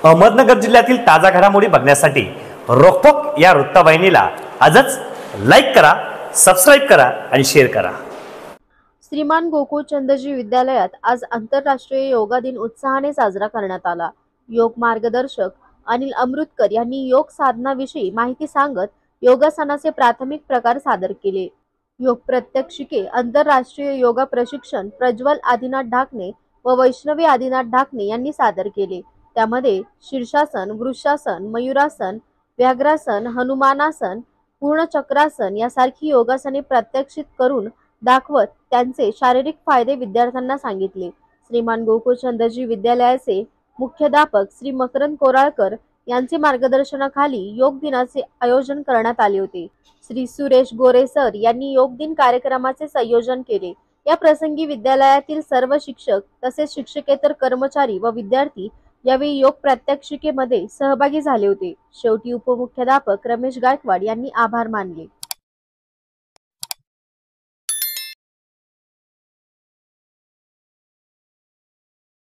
अहमदनगर जिल्ह्यातील ताजा घडामोडी बघण्यासाठी रोखोक या वृत्तवाहिनीला आजच लाईक करा, सबस्क्राईब करा आणि शेअर करा। श्रीमान गोकुळचंदजी विद्यालयात आज आंतरराष्ट्रीय योगा दिन उत्साहाने साजरा करण्यात आला। योग मार्गदर्शक अनिल अमृतकर यांनी योग साधनाविषयी माहिती सांगत योगासनाचे प्राथमिक प्रकार सादर केले। योग प्रात्यक्षिके आंतरराष्ट्रीय योगा प्रशिक्षण प्रज्वल आदिनाथ ढाकणे व वैष्णवी आदिनाथ ढाकणे यांनी सादर केले। त्यामध्ये शीर्षासन, वृषासन, मयूरासन, व्याघ्रासन, हनुमानासन, पूर्ण चक्रासन यासारखी योगासने प्रात्यक्षिक करून दाखवत त्यांचे शारीरिक फायदे विद्यार्थ्यांना सांगितले। श्रीमान गोकुळचंदजी विद्यालयाचे मुख्याध्यापक श्री मकरंद कोराळकर यांचे मार्गदर्शनाखाली योग दिनाचे आयोजन करण्यात आले होते। श्री सुरेश गोरे सर यांनी योग दिन कार्यक्रमाचे संयोजन केले। या प्रसंगी विद्यालयातील सर्व शिक्षक तसेच शिक्षकेतर कर्मचारी व विद्यार्थी यावेळी योग प्रात्यक्षिकेमध्ये सहभागी झाले होते। शेवटी उपमुख्याध्यापक रमेश गायकवाड यांनी आभार मानले।